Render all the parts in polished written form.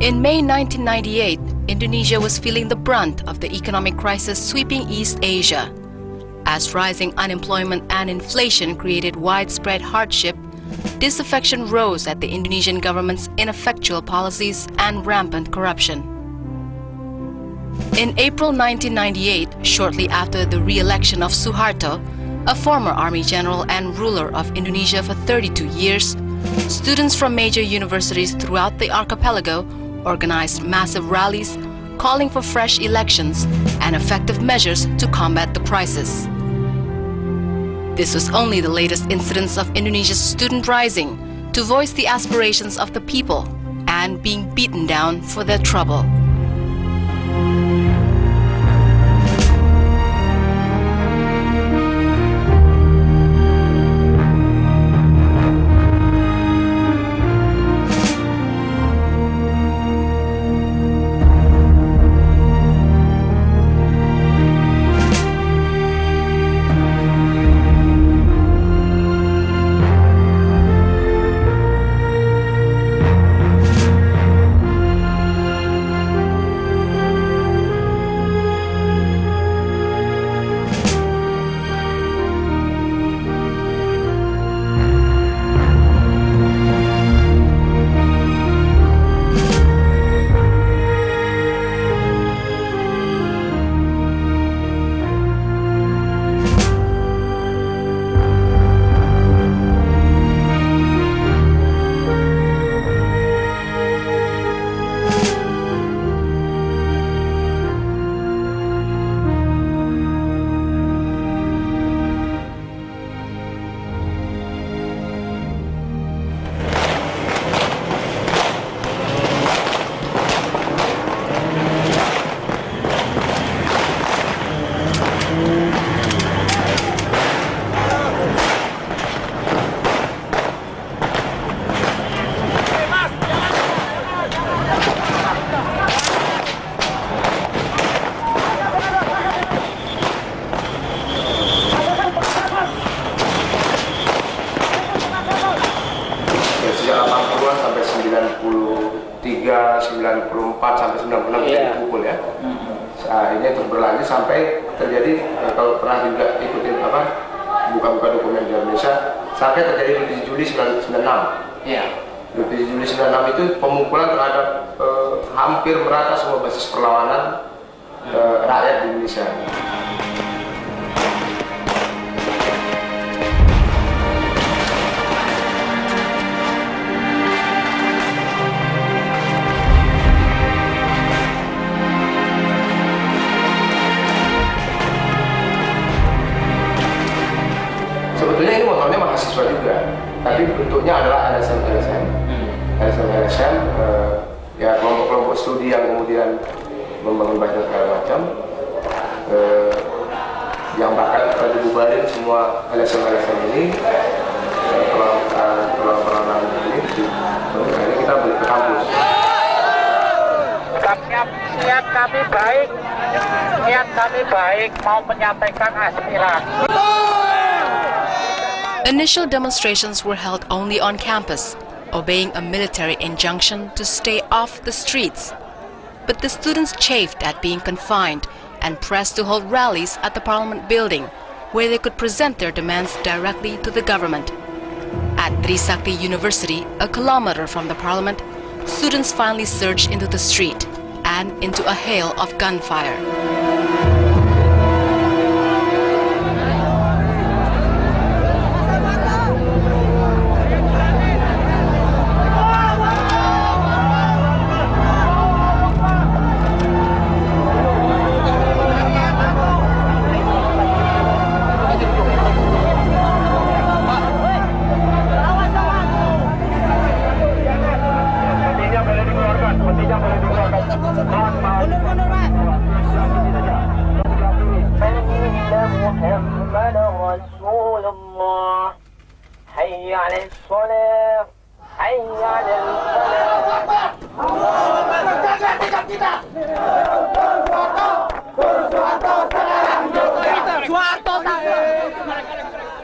In May 1998, Indonesia was feeling the brunt of the economic crisis sweeping East Asia. As rising unemployment and inflation created widespread hardship, disaffection rose at the Indonesian government's ineffectual policies and rampant corruption. In April 1998, shortly after the re-election of Suharto, a former army general and ruler of Indonesia for 32 years, students from major universities throughout the archipelago organized massive rallies calling for fresh elections and effective measures to combat the crisis. This was only the latest incidence of Indonesia's student rising to voice the aspirations of the people and being beaten down for their trouble. Sampai 93, 94 sampai 96 kita dipukul ya. Nah, ini terus berlanjut sampai terjadi kalau pernah juga ikutin buka-buka dokumen di Indonesia sampai terjadi 27 Juli 1996. Iya. 27 Juli 1996 itu pemukulan terhadap hampir merata semua basis perlawanan rakyat di Indonesia. Sebetulnya ini motornya mahasiswa juga, tapi bentuknya adalah LSM, ya kelompok-kelompok studi yang kemudian membangun banyak segala macam, yang bahkan telah dibubarin semua LSM ini, peran ini, akhirnya kita balik ke kampus. Niat kami baik mau menyampaikan aspirasi. Initial demonstrations were held only on campus, obeying a military injunction to stay off the streets. But the students chafed at being confined and pressed to hold rallies at the Parliament building, where they could present their demands directly to the government. At Trisakti University, a kilometer from the Parliament, students finally surged into the street and into a hail of gunfire.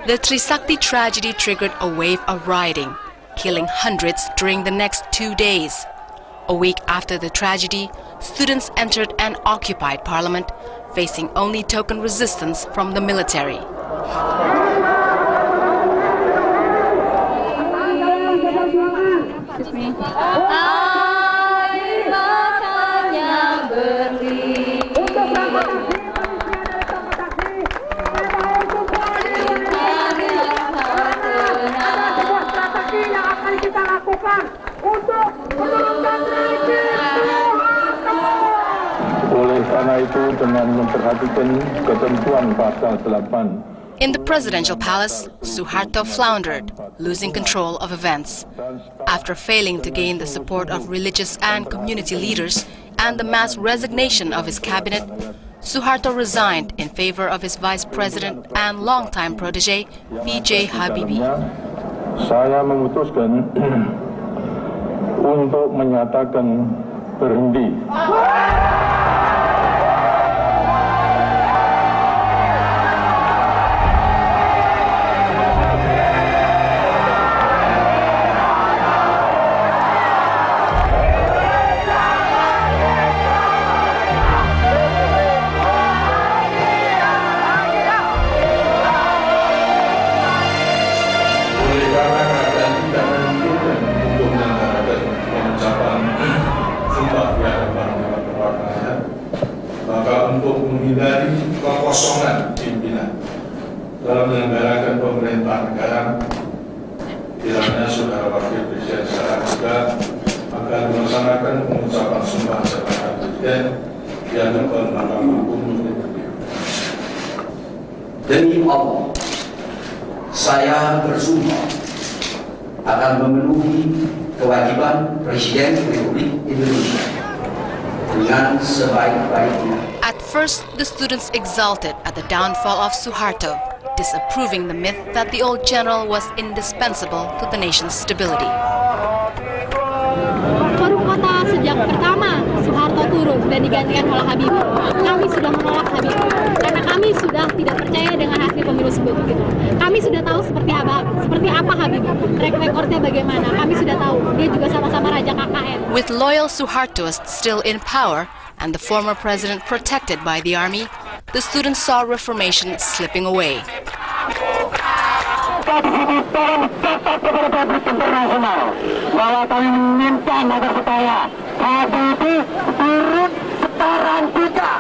The Trisakti tragedy triggered a wave of rioting, killing hundreds during the next 2 days. A week after the tragedy, students entered an occupied parliament, facing only token resistance from the military. Excuse me. Oleh karena itu dengan memperhatikan ketentuan pasal 8. In the presidential palace, Suharto floundered, losing control of events. After failing to gain the support of religious and community leaders and the mass resignation of his cabinet, Suharto resigned in favor of his vice president and longtime protege, B.J. Habibie. Saya memutuskan untuk menyatakan berhenti. Maka untuk menghindari kekosongan pimpinan dalam menyelenggarakan pemerintah negara, kiranya Saudara Wakil Presiden secara juga akan melaksanakan pengucapan sumpah jabatan Presiden yang dapat Mahkamah Agung Republik. Demi Allah, saya bersumpah akan memenuhi kewajiban Presiden Republik Indonesia dengan sebaik-baiknya. At first, the students exulted at the downfall of Suharto, disapproving the myth that the old general was indispensable to the nation's stability. Forum Kota sejak pertama Suharto turun dan digantikan oleh Habibie, kami sudah menolak Habibie karena kami sudah tidak percaya dengan hasil pemilu sebelum itu. Kami sudah tahu seperti apa Habibie, track recordnya bagaimana. Kami sudah tahu dia juga sama-sama raja KKN. With loyal Suhartoists still in power and the former president protected by the army, the students saw reformation slipping away. Internasional bahwa kami meminta agar supaya Habibie turut setoran kita.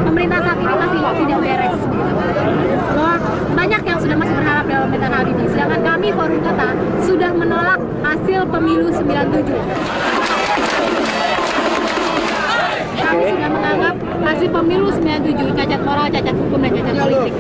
Pemerintah saat ini masih tidak beres gitu. Banyak yang sudah masih berharap dalam pemerintahan Habibie, sedangkan kami Forum Kota sudah menolak hasil pemilu 97. Kami sudah menganggap hasil pemilu 97 cacat moral, cacat hukum, dan cacat politik.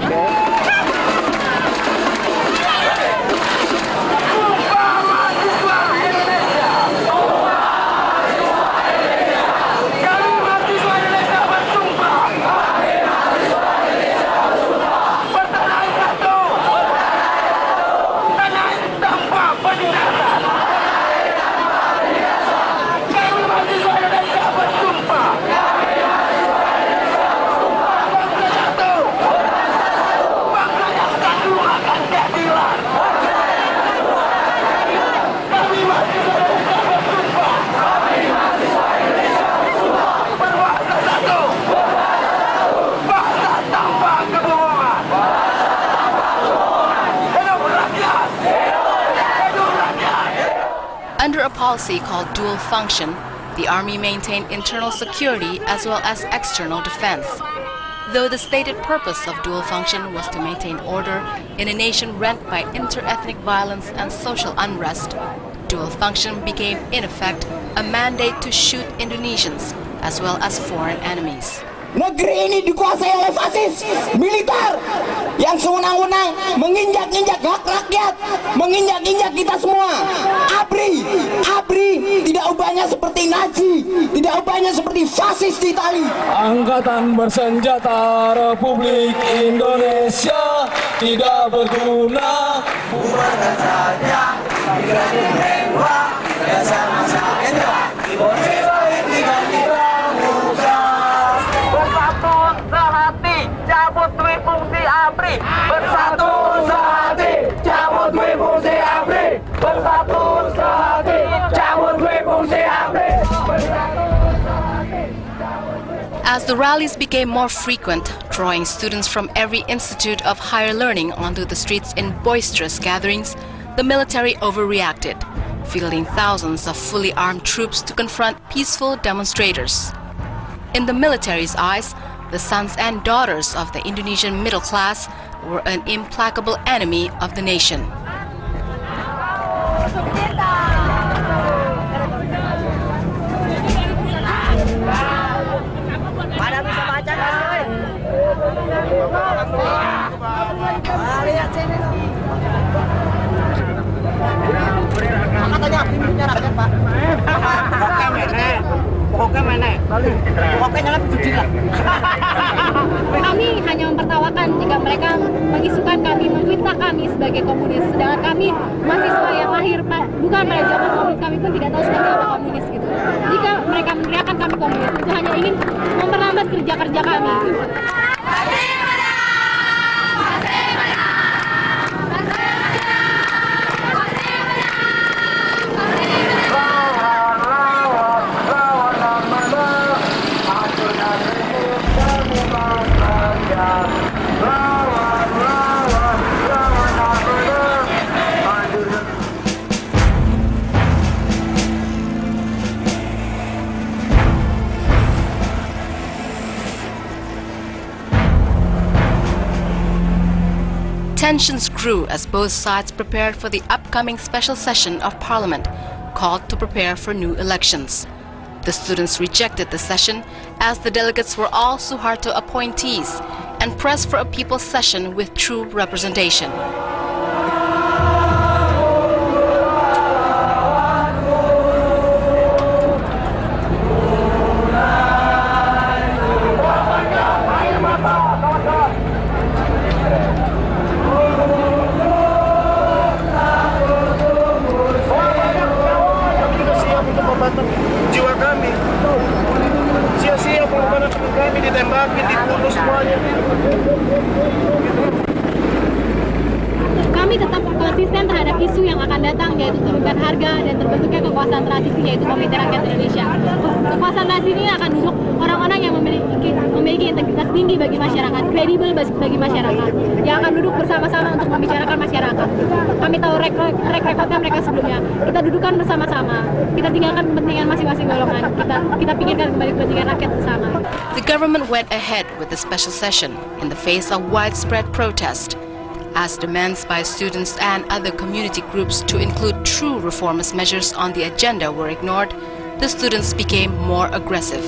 Under a policy called dual function, the army maintained internal security as well as external defense. Though the stated purpose of dual function was to maintain order in a nation rent by inter-ethnic violence and social unrest, dual function became, in effect, a mandate to shoot Indonesians as well as foreign enemies. Negeri ini dikuasai oleh fasis militer yang sewenang-wenang menginjak-injak hak rakyat, menginjak-injak kita semua. ABRI tidak ubahnya seperti Nazi, tidak ubahnya seperti fasis di Itali. Angkatan Bersenjata Republik Indonesia tidak berguna. Bubarkan saja migrasi mewah, bersama Hendra, Bonela dengan Pramuka. Bersatu sehati, cabut dui fungsi ABRI. Bersatu sehati, cabut dui fungsi ABRI. Bersatu sehati, cabut dui fungsi ABRI. As the rallies became more frequent, drawing students from every institute of higher learning onto the streets in boisterous gatherings, the military overreacted, fielding thousands of fully armed troops to confront peaceful demonstrators. In the military's eyes, the sons and daughters of the Indonesian middle class were an implacable enemy of the nation. Kami hanya mempertawakan jika mereka mengisukan kami, memfitnah kami sebagai komunis. Sedangkan kami mahasiswa yang lahir bukan pada zaman komunis, kami pun tidak tahu seperti apa komunis gitu. Jika mereka meneriakan kami komunis, itu hanya ingin memperlambat kerja-kerja kami. Tensions grew as both sides prepared for the upcoming special session of Parliament, called to prepare for new elections. The students rejected the session as the delegates were all Suharto appointees and pressed for a people's session with true representation. Jiwa kami sia-sia pengorbanan kami ditembakin, dibunuh semuanya. Kami tetap konsisten terhadap isu yang akan datang, yaitu turunkan harga dan terbentuknya kekuasaan transisi, yaitu Komite Rakyat Indonesia. Kekuasaan transisi ini akan duduk orang-orang yang memiliki integritas tinggi bagi masyarakat, kredibel bagi masyarakat, yang akan duduk bersama-sama untuk membicarakan masyarakat. Kami tahu track recordnya mereka sebelumnya. Kita dudukan bersama-sama, kita tinggalkan kepentingan masing-masing golongan, kita pikirkan kembali kepentingan rakyat bersama. The government went ahead with the special session in the face of widespread protest. As demands by students and other community groups to include true reformist measures on the agenda were ignored, the students became more aggressive.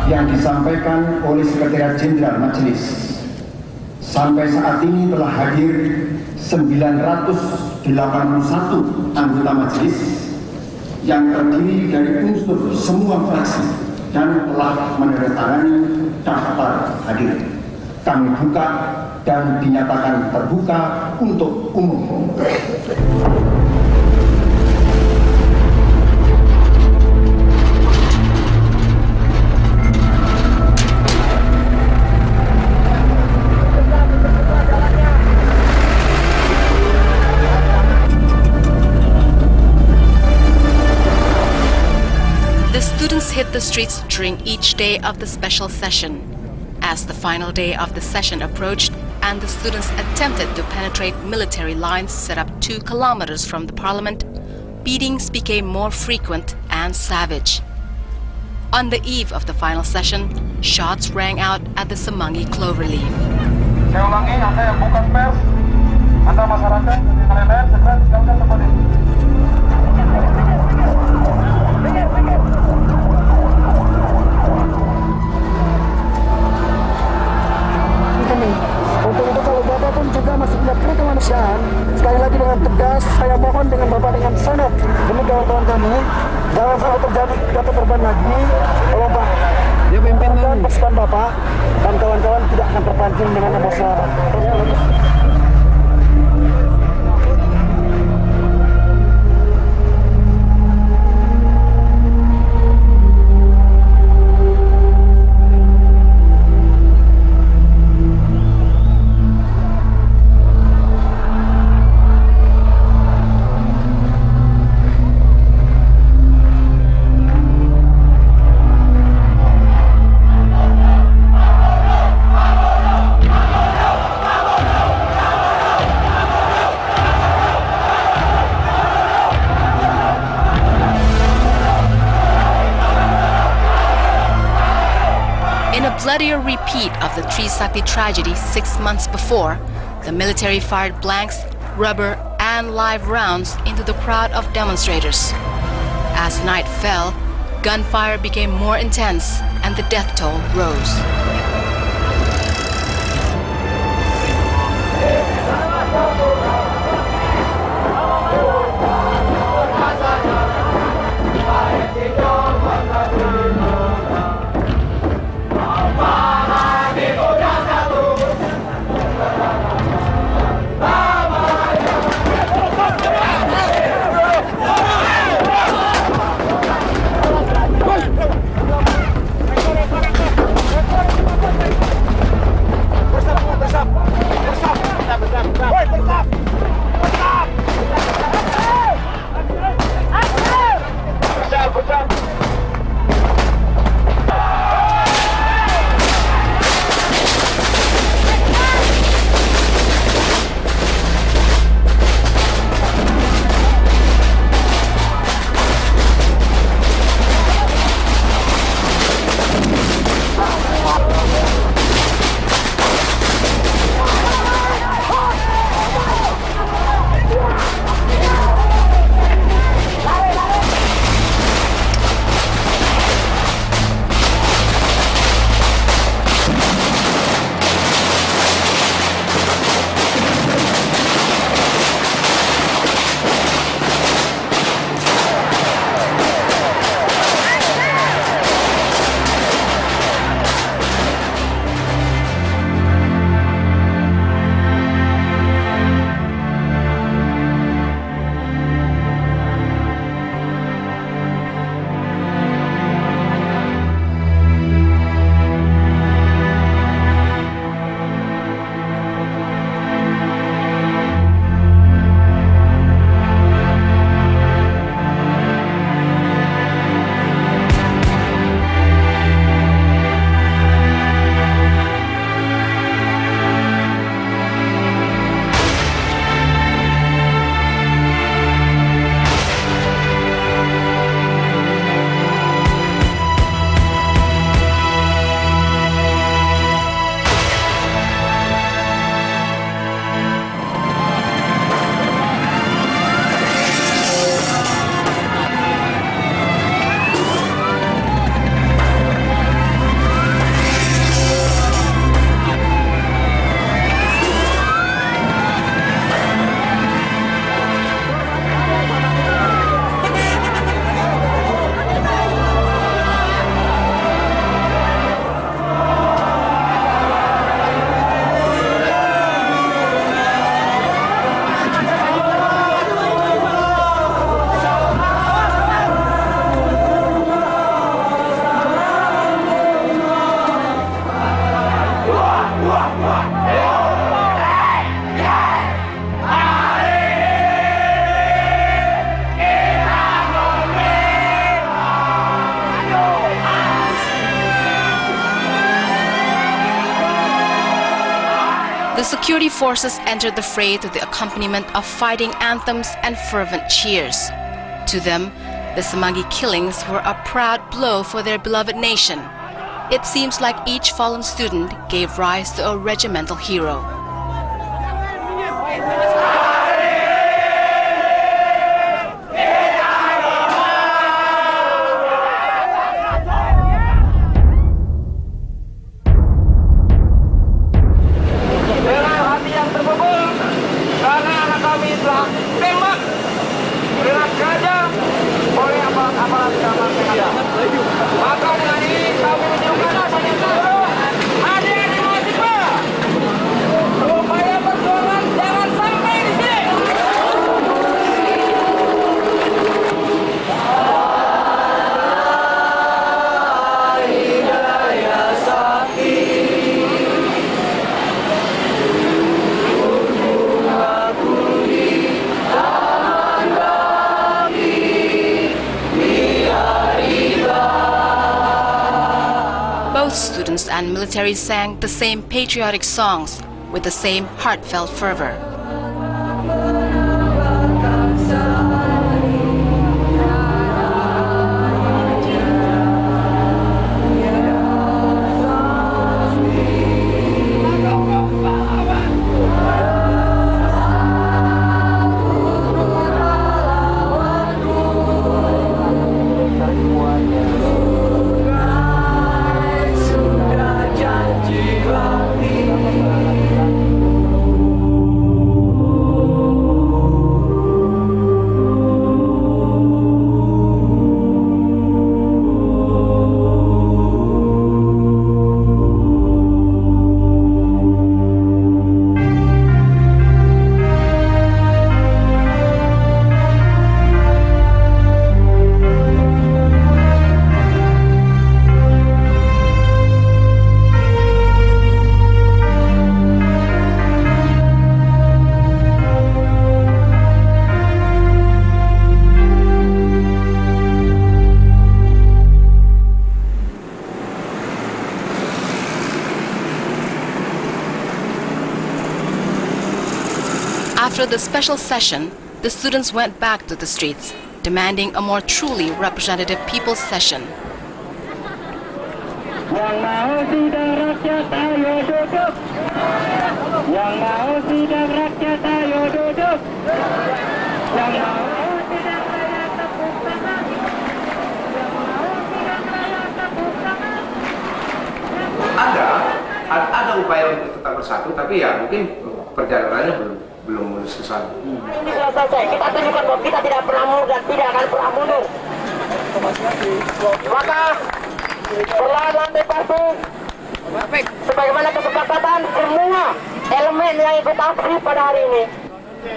Yang disampaikan oleh Sekretariat Jenderal Majelis, sampai saat ini telah hadir 981 anggota majelis yang terdiri dari unsur semua fraksi dan telah menandatangani daftar hadir. Kami buka dan dinyatakan terbuka untuk umum. The students hit the streets during each day of the special session. As the final day of the session approached and the students attempted to penetrate military lines set up 2 kilometers from the parliament, beatings became more frequent and savage. On the eve of the final session, shots rang out at the Semanggi Cloverleaf. Saya ulangi, Anda yang bukan pers, Anda masyarakat, dan lain-lain, segera tinggalkan tempat ini. Untuk itu kalau Bapak pun juga masih punya peri kemanusiaan, sekali lagi dengan tegas saya mohon dengan Bapak dengan sangat demi kawan-kawan kami, jangan sampai terjadi jatuh korban lagi. Kalau Pak dia pimpinan pasukan Bapak dan kawan-kawan tidak akan terpancing dengan emosi. In a bloodier repeat of the Trisakti tragedy 6 months before, the military fired blanks, rubber, and live rounds into the crowd of demonstrators. As night fell, gunfire became more intense and the death toll rose. The security forces entered the fray to the accompaniment of fighting anthems and fervent cheers. To them, the Samagi killings were a proud blow for their beloved nation. It seems like each fallen student gave rise to a regimental hero. Dengan hati yang terpukul karena anak kami telah tembak dengan sengaja oleh aparat keamanan negara. Maka dengan ini kami menunjukkan adik-adik mahasiswa supaya perjuangan jangan sampai di sini. Both students and military sang the same patriotic songs with the same heartfelt fervor. After the special session, the students went back to the streets, demanding a more truly representative people's session. Yang mau sidang rakyat ayo duduk. Yang mau sidang rakyat ayo duduk. Yang mau sidang rakyat tepuk tangan. Yang mau sidang rakyat tepuk tangan. Ada upaya untuk tetap bersatu, tapi ya mungkin perjalanannya belum mulus ke sana. Ini sudah selesai. Kita tunjukkan bahwa kita tidak pernah mundur dan tidak akan pernah mundur. Maka perlahan bebas sebagaimana kesepakatan semua elemen yang ikut aksi pada hari ini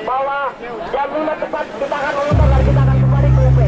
bahwa jam 5 tepat kita akan memutar dan kita akan kembali ke UP.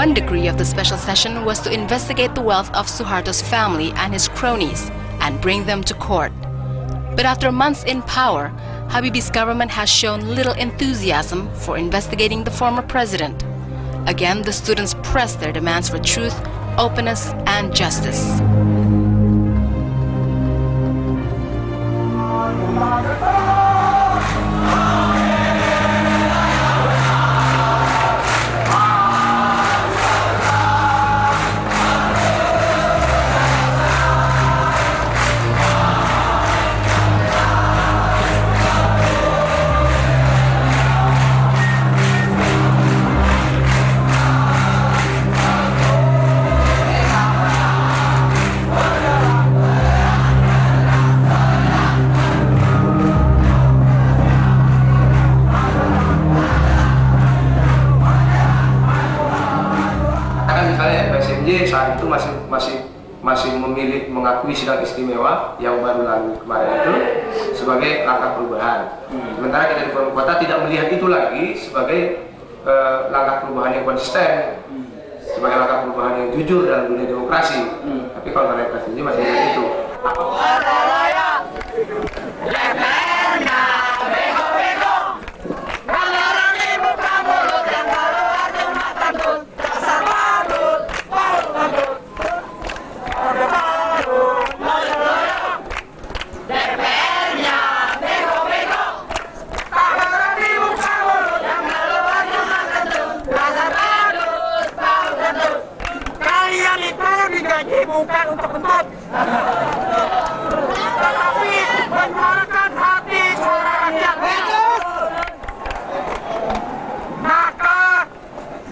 One decree of the special session was to investigate the wealth of Suharto's family and his cronies and bring them to court. But after months in power, Habibie's government has shown little enthusiasm for investigating the former president. Again, the students pressed their demands for truth, openness, and justice. Saat itu masih memilih mengakui sidang istimewa yang baru lalu kemarin itu sebagai langkah perubahan. Sementara kita di Forum Kota tidak melihat itu lagi sebagai langkah perubahan yang konsisten, sebagai langkah perubahan yang jujur dalam dunia demokrasi. Tapi kalau mereka sendiri masih melihat itu. Bukan untuk kentut, tetapi menyuarakan hati suara rakyat. Maka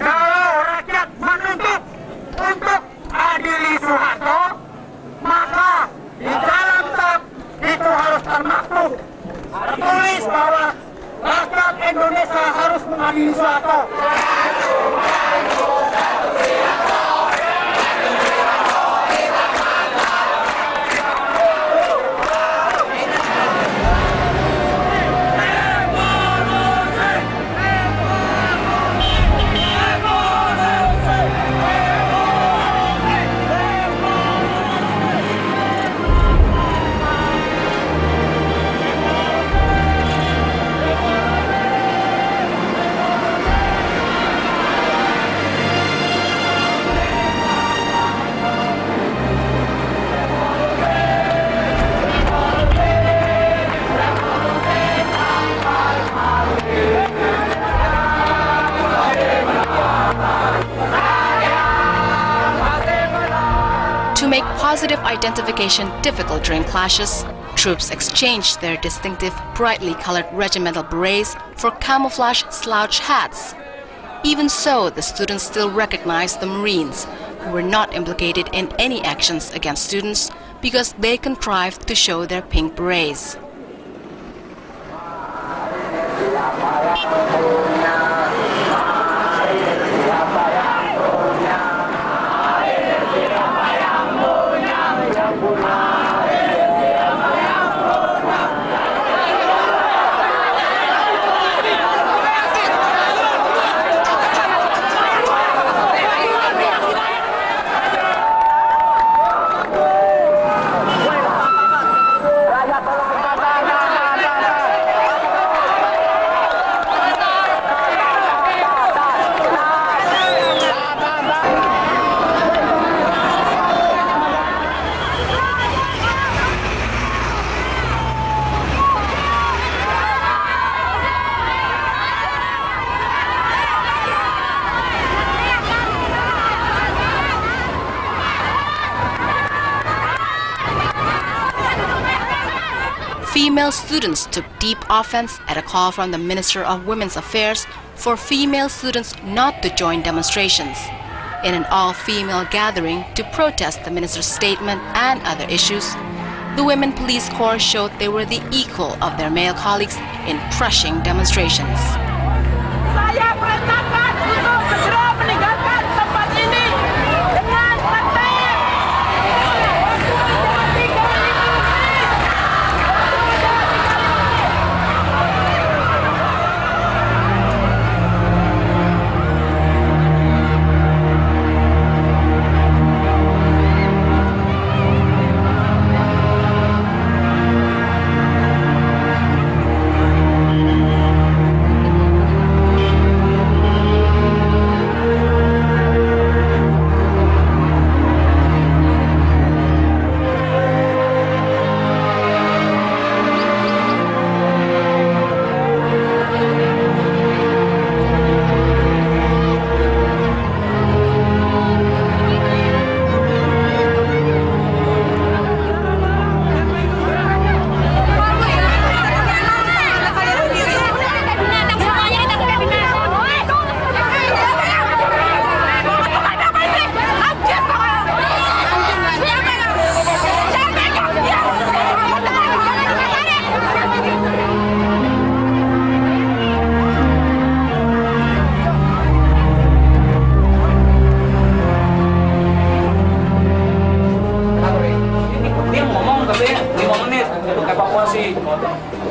kalau rakyat menuntut untuk adili Soeharto, maka di dalam tab itu harus termaktub tertulis bahwa rakyat Indonesia harus mengadili Soeharto. To make positive identification difficult during clashes, troops exchanged their distinctive, brightly colored regimental berets for camouflage slouch hats. Even so, the students still recognized the Marines, who were not implicated in any actions against students because they contrived to show their pink berets. Female students took deep offense at a call from the Minister of Women's Affairs for female students not to join demonstrations. In an all-female gathering to protest the minister's statement and other issues, the Women Police Corps showed they were the equal of their male colleagues in crushing demonstrations. Saya perintahkan untuk segera meninggalkan tempat ini dengan tertib.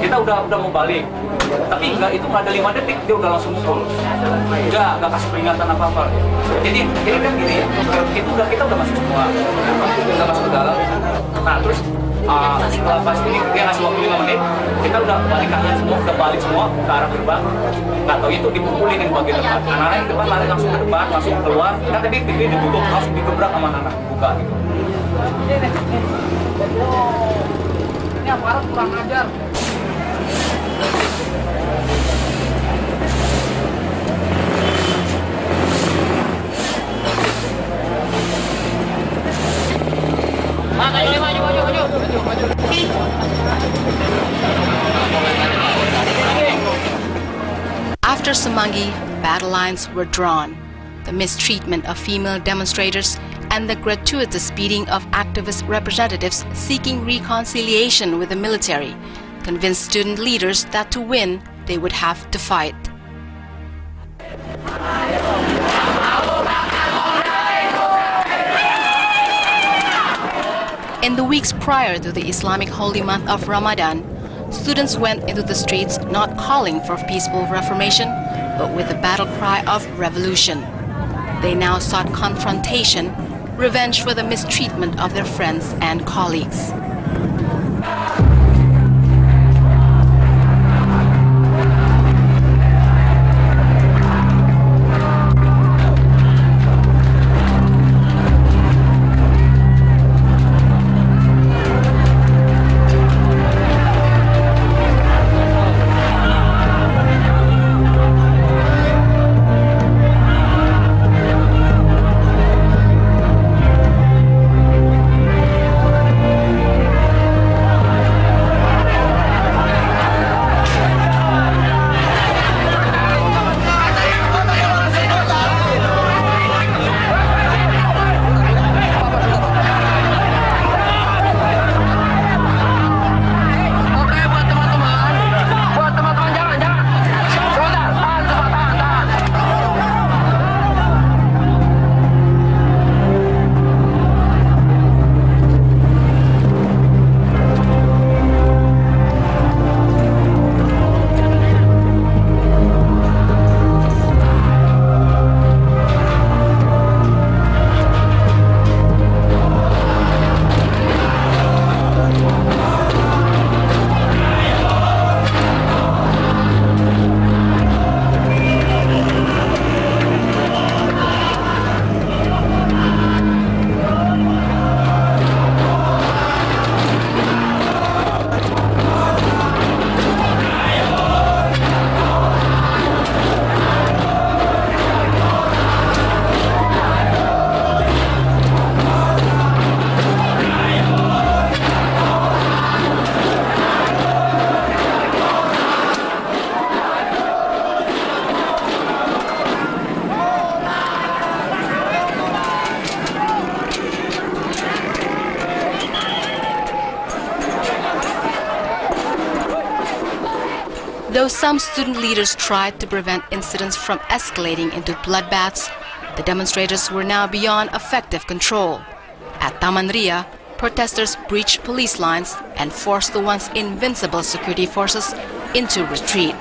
kita udah mau balik, tapi itu nggak ada 5 detik dia udah langsung mukul, nggak kasih peringatan apa. Jadi kan gini, kita udah masuk semua, udah masuk ke dalam. Nah terus setelah pas ini dia ngasih waktu 5 menit, kita udah balik kalian semua, udah balik semua ke arah gerbang. Nggak tahu itu dipukulin yang bagian depan, anak-anak yang depan lari langsung ke depan, langsung keluar. Kan tadi pintunya ditutup, langsung digebrak sama anak-anak buka gitu. Ini aparat kurang ajar. After Semanggi, battle lines were drawn. The mistreatment of female demonstrators and the gratuitous beating of activist representatives seeking reconciliation with the military convinced student leaders that to win, they would have to fight. In the weeks prior to the Islamic holy month of Ramadan, students went into the streets not calling for peaceful reformation, but with the battle cry of revolution. They now sought confrontation, revenge for the mistreatment of their friends and colleagues. Though some student leaders tried to prevent incidents from escalating into bloodbaths, the demonstrators were now beyond effective control. At Taman Ria, protesters breached police lines and forced the once invincible security forces into retreat.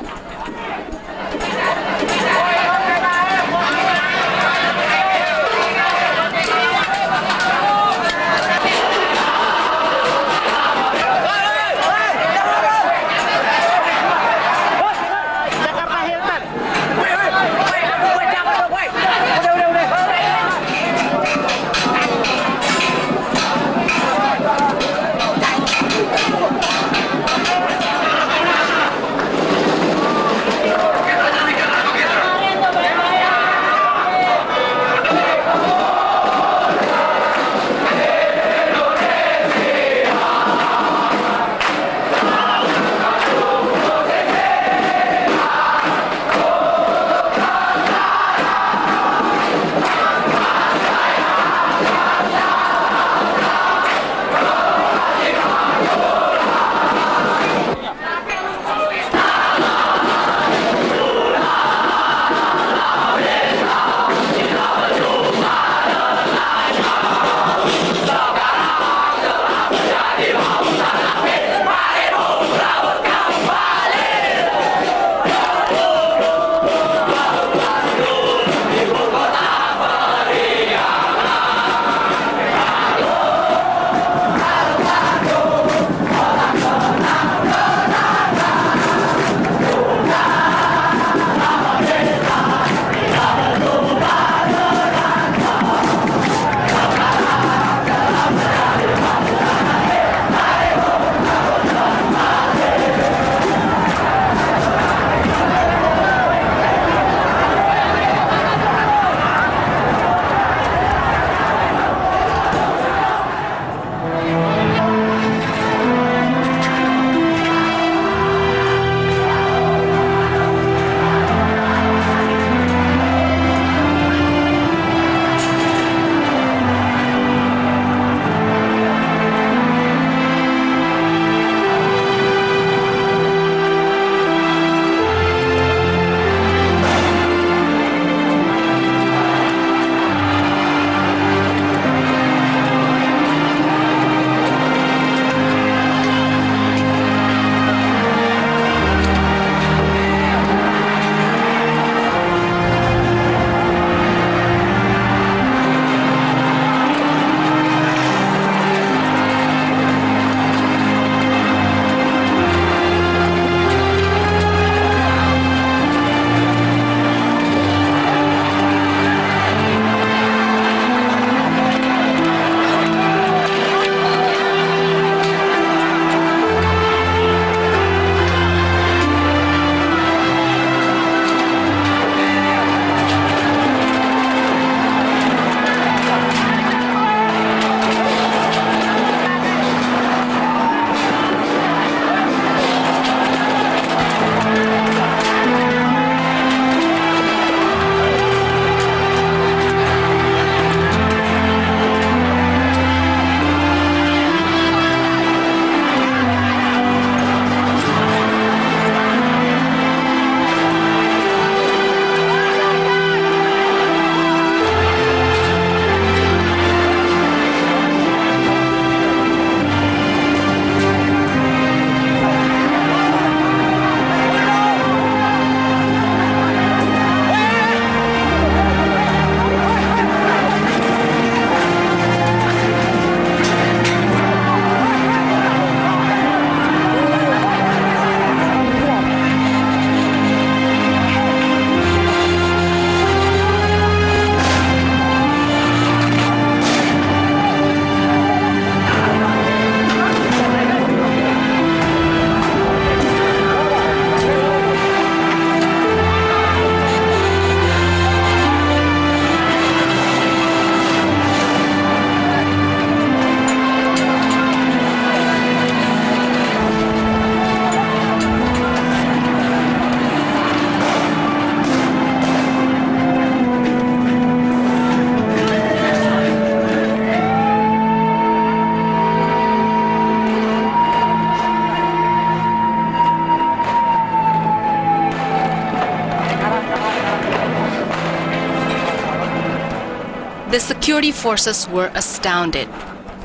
The security forces were astounded.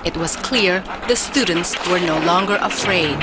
It was clear the students were no longer afraid.